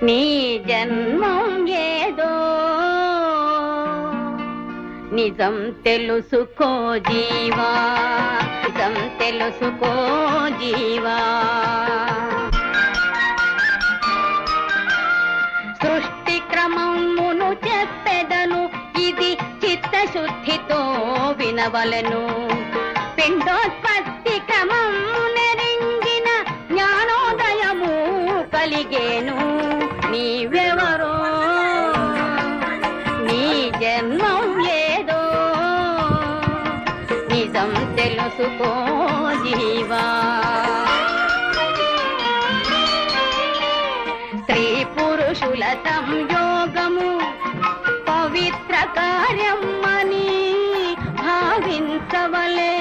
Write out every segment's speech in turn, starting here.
నీ జన్మం ఏదో నిజం తెలుసుకో జీవా, నిజం తెలుసుకో జీవా. సృష్టి క్రమమును చెప్పెదను, ఇది చిత్తశుద్ధితో వినవలెను. పిండోత్పత్తి క్రమము నెరింగిన జ్ఞానోదయము కలిగేను. నీవెవరో నీ జన్మం ఏదో నిజం తెలుసుకో జీవా. స్త్రీ పురుషుల సంయోగము పవిత్ర కార్యం అని భావించవలే.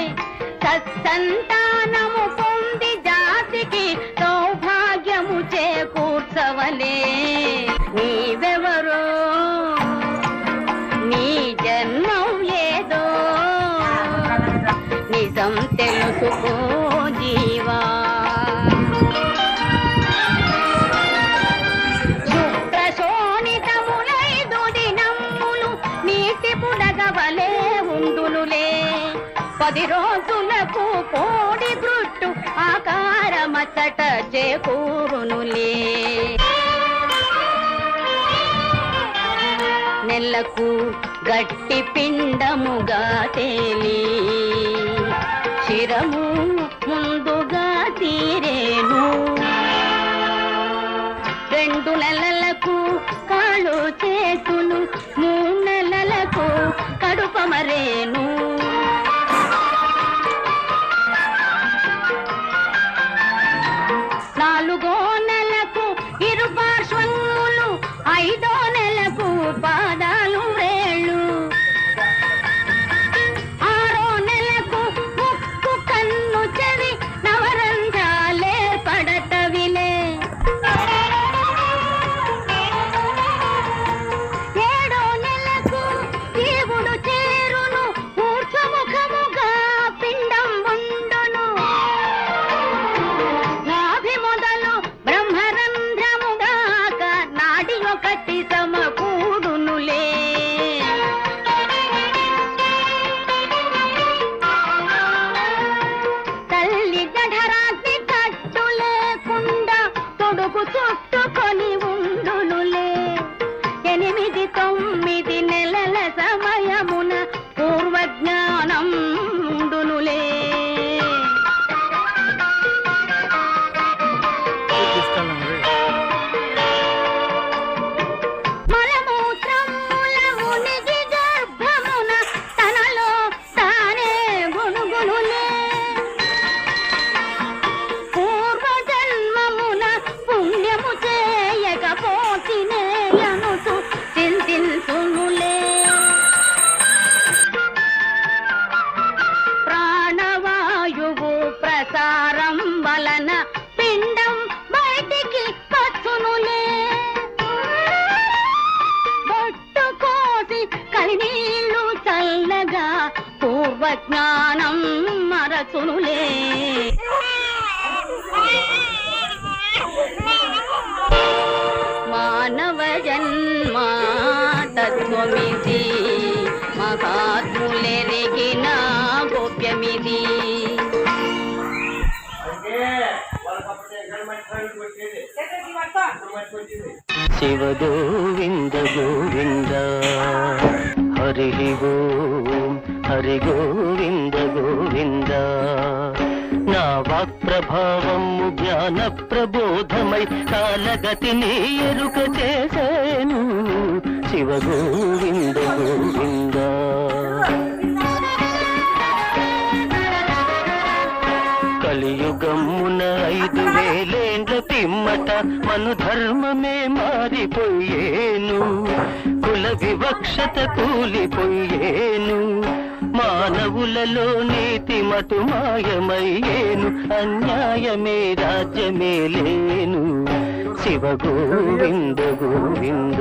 సత్సంతానము పొంది జాతికి సౌభాగ్యము చేకూర్చవలే. నీవెవరో నీ జన్మం ఏదో నిజం తెలుసుకో జీవా. శుక్రశోణితములైదు దినములు నీటి బుడగవలే ఉండునులే. 10 రోజులకు కోడి బ్రుట్టు ఆకారమచ్చట చేకూరునులే. నెలకు గట్టి పిండముగా తేలి శిరము ముందుగా తీరేను. 2 నెలలకు కాళ్ళు చేతులు, 3 నెలలకు కడుపమరేను. 4వ నెలకు ఇరుపార్శ్వములు, 5వ నెలకు పాదాలు వ్రేళ్ళు, 6వ నెలకు ముక్కు కన్ను చెవి నవరంధ్రాలే పడతవిలే. 7వ నెలకు జీవుడు చేరును, ఊర్ధ్వముఖముగా పిండం ఉండును. నాభి మొదలు బ్రహ్మరంధ్రముగాక నాడి ఒకటి సమకూడునులే. తల్లి జఠరాగ్ని కట్టు లేకుండా తొడుగు చుట్టుకొని ఉండునులే. 8-9 నెలల సమయమున పూర్వజ్ఞానం ఉండునులే. మలమూత్రముల మునిగి గర్భమున తనలో తానే గుణుగుణులే. పూర్వజన్మమున పుణ్యము చేయకపోతినే అనుతూ చింతించునులే. ప్రాణవాయువు ప్రసారం వలన పిండం బయటికి వచ్చునులే. బొట్టు కోసి కలినీళ్ళు చల్లగా పూర్వజ్ఞానం మరచునులే. మానవ జన్మ తత్వమిది, మహాత్ములెరిగిన గోప్యమిది. శివ గోవింద గోవింద, హరి ఓం హరి గోవింద గోవింద. నా వాక్ ప్రభావము జ్ఞాన ప్రబోధమై కాలగతిని ఎరుక చేసేను. శివ గోవింద గోవింద. కలియుగమున 5000 పిమ్మట మను ధర్మమే మారిపోయేను. కుల వివక్షత కూలిపోయేను. మానవులలో నీతి మటు మాయమయ్యేను. అన్యాయమే రాజ్యమే లేను. శివ గోవింద గోవింద.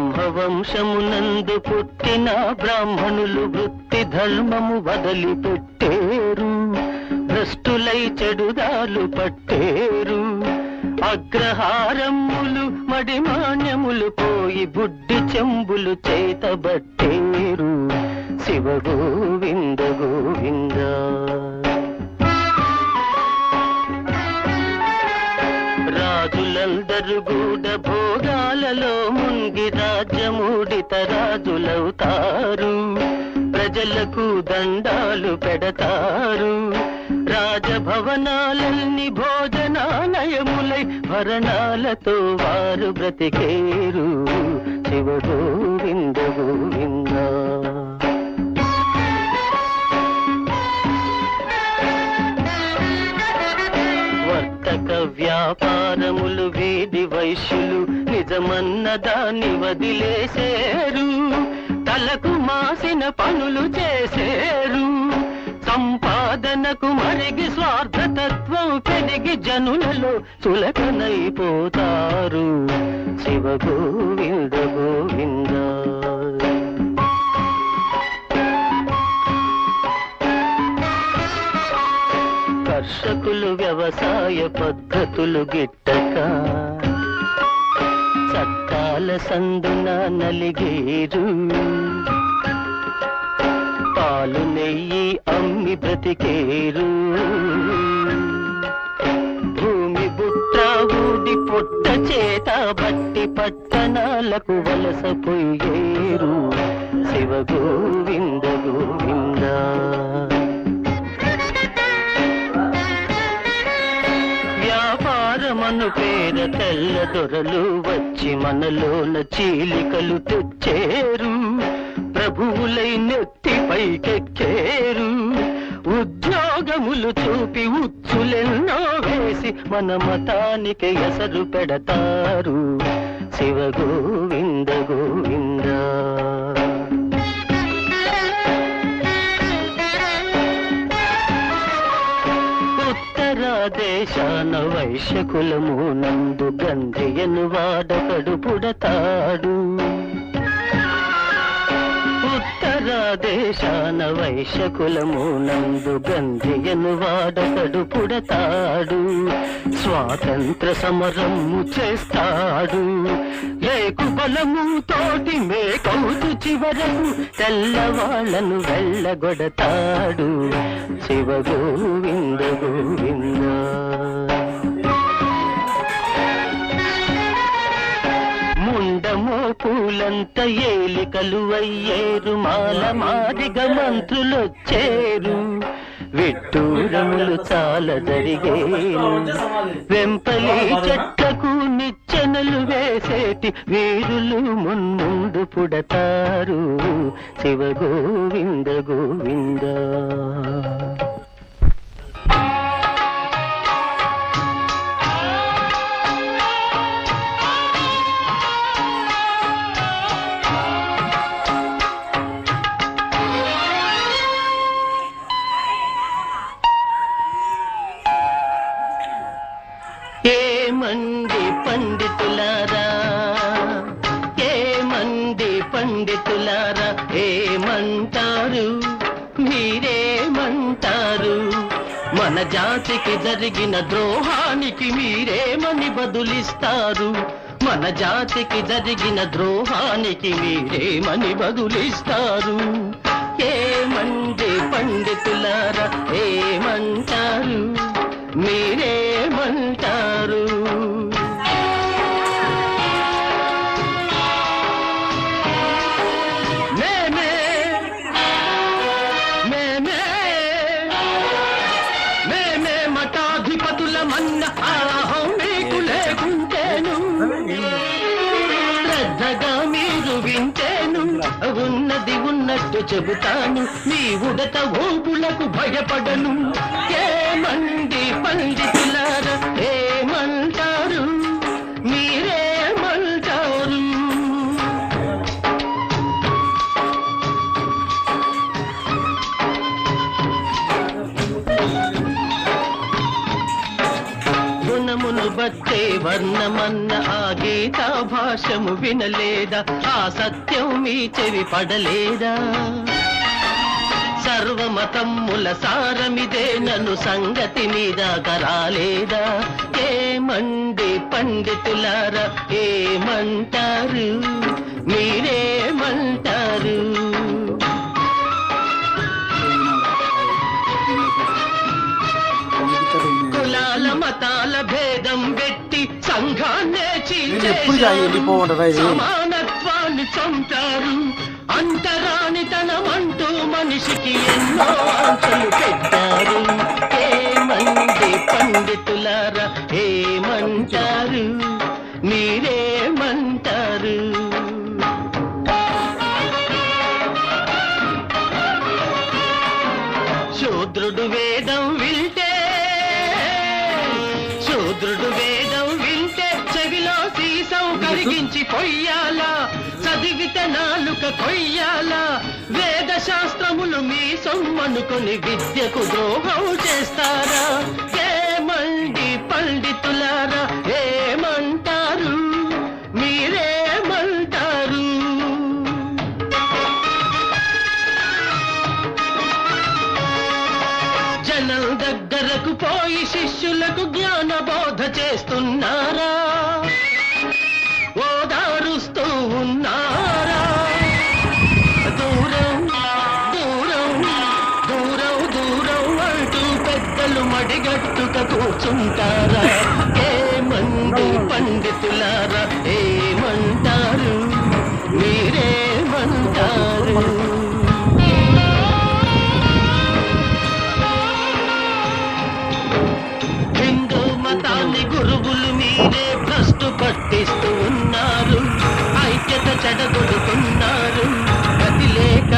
బ్రహ్మవంశమునందు పుట్టిన బ్రాహ్మణులు వృత్తి ధర్మము వదిలిపెట్టేరు, భ్రష్టులై చెడుదాలు పట్టేరు. అగ్రహారములు మడిమాన్యములు పోయి బుడ్డి చెంబులు చేతబట్టేరు. శివ గోవింద గోవింద. రాజులందరూ గూడ భోగాలలో మునిగి రాజ్యమూడిత రాజులవుతారు, ప్రజలకు దండాలు పెడతారు. రాజభవనాలన్నీ భోజనాలయములై భరణాలతో వారు బ్రతికేరు. శివ గోవింద గోవింద. వర్తక వ్యాపారములు వీధి వైశ్యులు నిజమన్న దాన్ని వదిలేసేరు, తలకు మాసిన పనులు చేసేరు. సంపాదనకు మరిగి స్వార్థతత్వం పెరిగి జనులలో చులకనైపోతారు. శివ గోవింద గోవింద. కర్షకులు వ్యవసాయ పద్ధతులు గిట్టక చట్టాల సందున నలిగేరు, పాలు నెయ్యి అమ్మి బ్రతికేరు. భూమి బుట్ట ఊడి పొట్ట చేత బట్టి పట్టణాలకు వలసపోయేరు. శివ గోవింద గోవింద. వ్యాపారమను పేర తెల్ల దొరలు వచ్చి మనలోన చీలికలు తెచ్చేరు, ప్రభువులై నెత్తి పైకెక్కేరు. ఉద్యోగములు చూపి ఉచ్చులెన్నో వేసి మన మతానికి ఎసరు పెడతారు. శివ గోవింద గోవింద. ఉత్తరాదేశాన వైశ్యకులము నందు గంధియను వాడకడు పుడతాడు, ఉత్తరాదేశాన వైశ్యకులము నందు గంధియను వాడకడు పుడతాడు. స్వాతంత్ర సమరము చేస్తాడు, లేకు బలము తోటి మేకౌతు చివరకు తెల్లవాళ్లను వెళ్ళగొడతాడు. శివ గోవింద గోవింద. ముండమో పూలంత ఏలికలు అయ్యేరు, మాల మాదిగ మంత్రులొచ్చేరు. విట్టూరములు చాలా జరిగేరు, వెంపలి చెట్లకు నిచ్చెనలు వేసేటి వీరులు మున్ముందు పుడతారు. శివ గోవింద గోవింద. ఏమండి పండితులారా, ఏమండి పండితులారా, ఏమంటారు మీరేమంటారు? మన జాతికి జరిగిన ద్రోహానికి మీరేమని బదులిస్తారు? మన జాతికి జరిగిన ద్రోహానికి మీరేమని బదులిస్తారు? ఏమండి పండితులారా, ఏమంటారు మీరేమంటారు? మేమే మఠాధిపతుల మన్న ఆహం మీకు లేకుంటేను, శ్రద్ధగా మీరు వింటేను ఉన్నది ఉన్నట్టు చెబుతాను, మీ ఉడత ఊపులకు భయపడను. ఏమండి పండితులారా, ఏమంటారు మీరేమంటారు? గుణమును దేవతే వర్ణమన్న ఆ గీతా భాషము వినలేదా? ఆ సత్యం మీ చెవి పడలేదా? సర్వమతమ్ముల సారమిదే నన్ను సంగతి మీద కరాలేదా? ఏమండి పండితులారా, ఏమంటారు? మీరేమంటారు? కులాల మతాల భేదం పెట్టి సంఘాన్నే సమానత్వాన్ని చంపారు. అంటరానితనమంటూ మనిషికి ఎన్నో ఆంక్షలు పెట్టారు. ఏమండి పండితులారా, ఏమంటారు? మీరేమంటారు? శూద్రుడు వేదం వింటే చెవిలో సీసం కరిగించి పొయ్యాలా? చదివితే నాలుక కొయ్యాలా? వేద శాస్త్రములు మీ సొమ్మనుకొని విద్యకు ద్రోహం చేస్తారా? ఏమండి పండితులారా, ఏమంటారు? మీరేమంటారు? జనం దగ్గరకు పోయి శిష్యులకు జ్ఞాన బోధ చేస్తున్నారా? ఓదారుస్తూ ఉన్నారా? దూరం దూరం దూరం దూరం అంటూ పెద్దలు మడిగట్టుక కూర్చుంటారా? ఏమండి పండితులారా, ఏమంటారు? మీరేమంటారు? హిందూ మతాన్ని గురువులు మీరే భ్రష్టు పట్టిస్తూ ఉన్నారు. ఐక్యత చెడగొడుతున్నారు. గతి లేక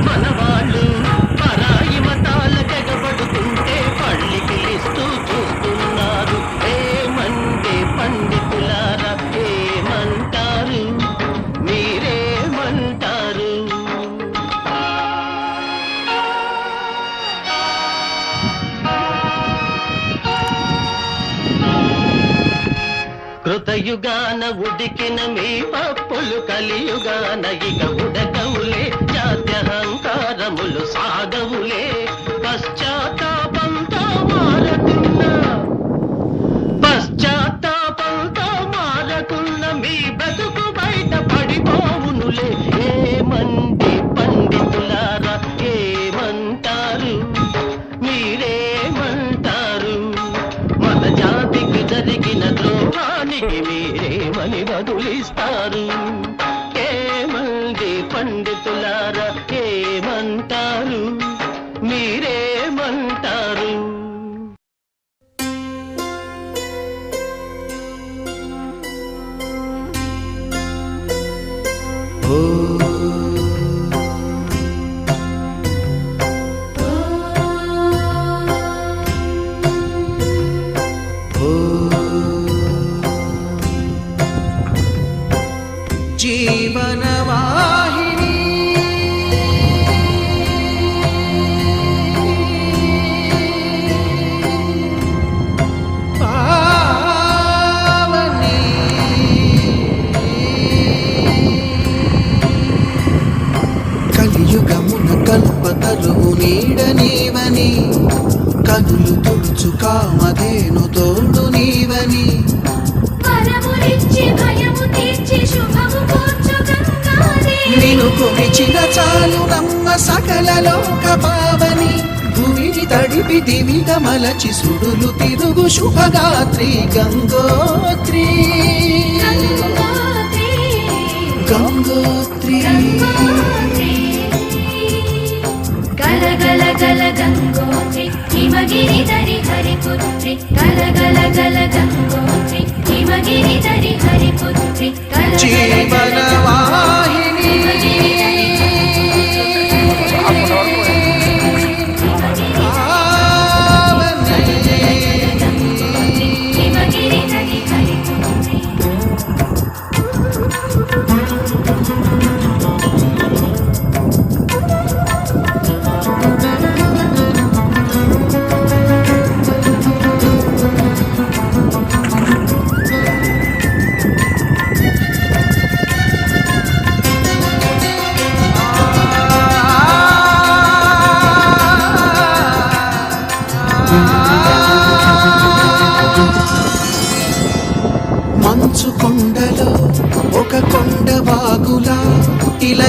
మనవాళ్ళు పరాయి మతాల తెగబడుతుంటే పళ్ళి పిలిస్తూ చూస్తున్నారు. ఏమండి పండితులారా, ఏమంటారు? మీరేమంటారు? కృతయుగాన ఉడికిన మీ పప్పులు కలియుగాన ఇక ఉడకవులే. జాత్యహంకారములు సాగవులే. పశ్చాత్తాపంతో మారకున్న మీ బతుకు బయట పడిపోవునులే. ఏమండి పండితులారా, ఏమంటారు? మీరేమంటారు? మన జాతికి జరిగిన ద్రోహానికి మీరేమని బదులిస్తారు? ఏమండి పండితులారా, ఏమంటారు? మీరేమంటారు? జీవనవాహిని పావని కలియుగమున కల్పతరువు నీడ నీవని కనులు తుడుచు కామధేను తోడు నీవని నిన్ను కొలిచిన చాలు నమ్మ సకల లోక పావని భూమిని తడిపి దివిగా మలచి సుడులు తిరుగు శుభగాత్రి గంగోత్రి గంగోత్రి గల గల గల గంగోత్రి హిమగిరి ధరి హరిపుత్రి గల గల గల గంగోత్రి హిమగిరి ధరి హరిపుత్రి జీవనవాహిని హిమగిరి ధరి హరిపుత్రి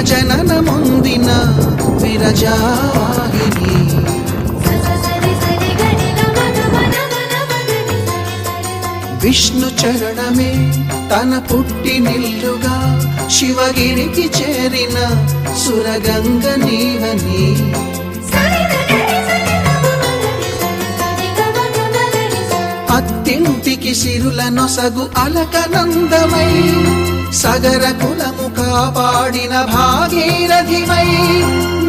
జనన ముందిన విరజావాహిని విష్ణు చరణమే తన పుట్టినిల్లుగా శివగిరికి చేరిన సురగంగ నీవని అత్తింటికి సిరుల నొసగు అలకనందమై సగర కులము కాపాడిన భాగీరథిమై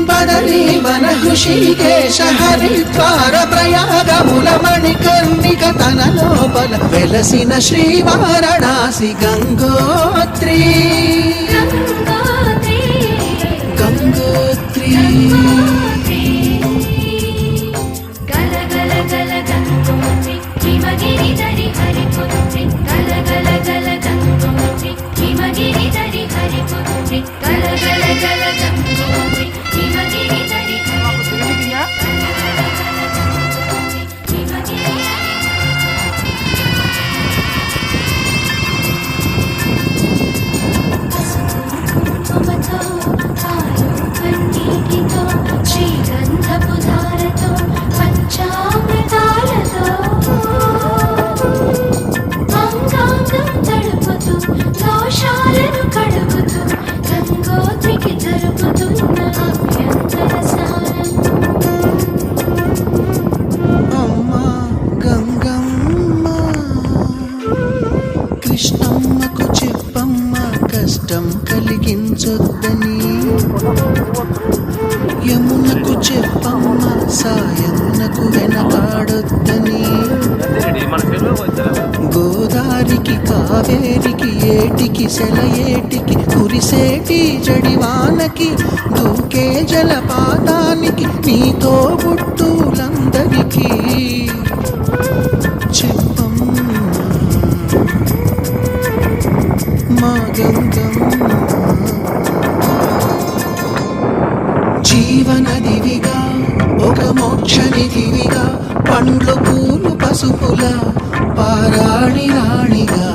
బదరీ వన హృషికేశ హరిద్వార ప్రయాగముల మణికర్ణిక తన లోపల వెలసిన శ్రీ వారణాసి గంగోత్రి గంగోత్రి గల గల గల గంగోత్రి హిమగిరిధరి హరిపుత్రి గల గల గల గంగోత్రి హిమగిరిధరి హరిపుత్రి గల గల గల గంగోత్రి హిమగిరిధరి శ్రీగంధపు ధారతో పంచామృతాలతో అంగాంగం తడుపుతూ దోషాలను కడుగుతూ గంగోత్రికి జరుపుతున్న అభ్యంతర స్నానం అమ్మా గంగమ్మ కృష్ణమ్మకు చెప్పమ్మ కష్టం కలిగించొద్దని యమునకు చెప్పమ్మ సాయమునకు వెనకాడొద్దని గోదారికి కావేరికి ఏటికి సెలయేటికి కురిసేటి జడివానకి దూకే జలపాతానికి నీతో బుట్టులందరికీ చెప్పమ్మ మా గంగమ్మ జీవనదివిగా ఒక మోక్షనిధివిగా పండ్లు పూలు పసుపుల పారాణి రాణిగా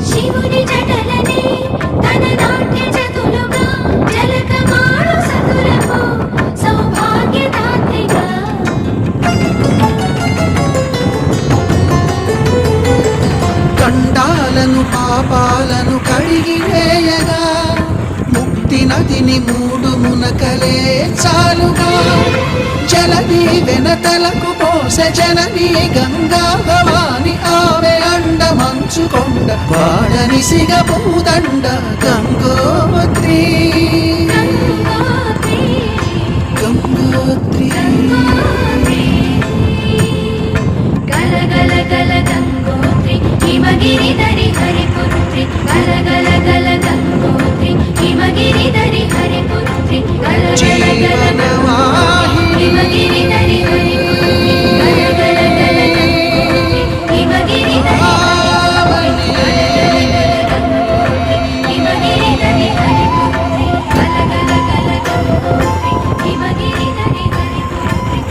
శివుని జటలనే తన నాట్య చతులుగా జలకమాడు సతులకు సౌభాగ్యదాత్రిగా కండాలను పాపాలను కడిగివేయగా ముక్తి నదిని మూడు మునకలే చాలుగా జలది వెనతలకు పోసె జనని గంగా భవాని ఆమె అండ మంచుకొండ వాడని సిగ పూదండ గంగోత్రి గంగోత్రి గల గల గల గంగోత్రి హిమగిరిధరి హరిపుత్రి గల గల గల గంగోత్రి హిమగిరిధరి హరిపుత్రి గల గల గల గంగోత్రి హిమగిరిధరి హరిపుత్రి గల గల గల గంగోత్రి హిమగిరిధరి హిమగిరిధరి హరిపుత్రి గల గల గల గంగోత్రి హిమగిరిధరి హరిపుత్రి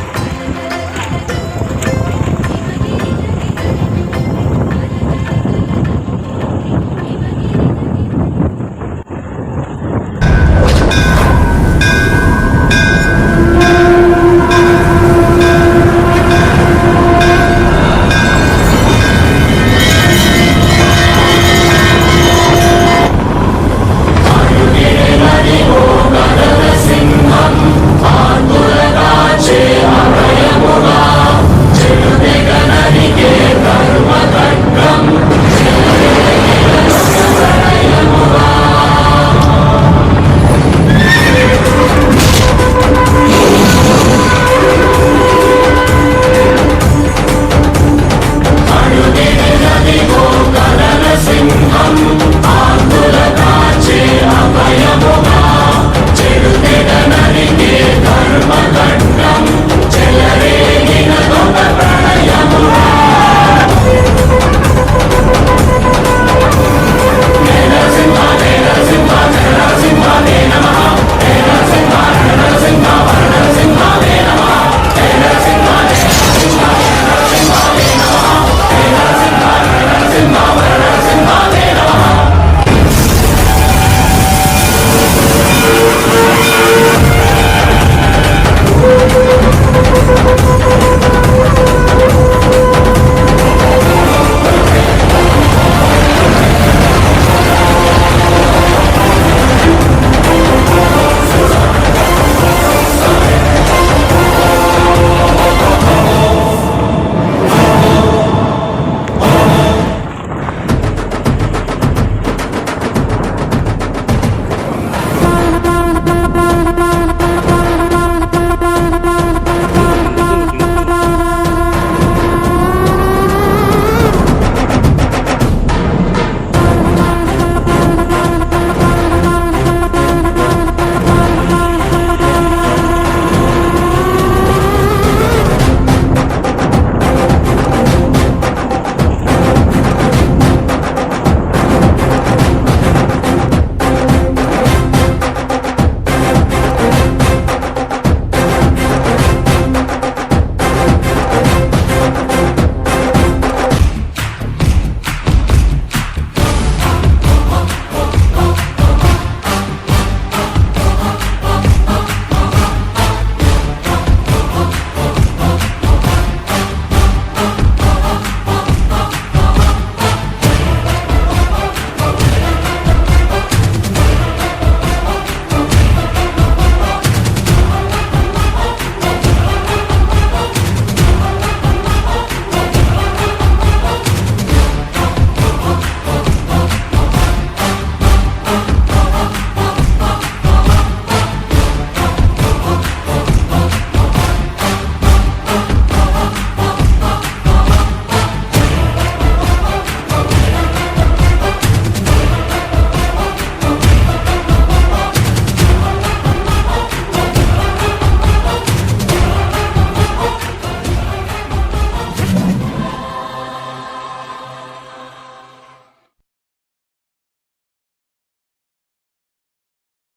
సింహం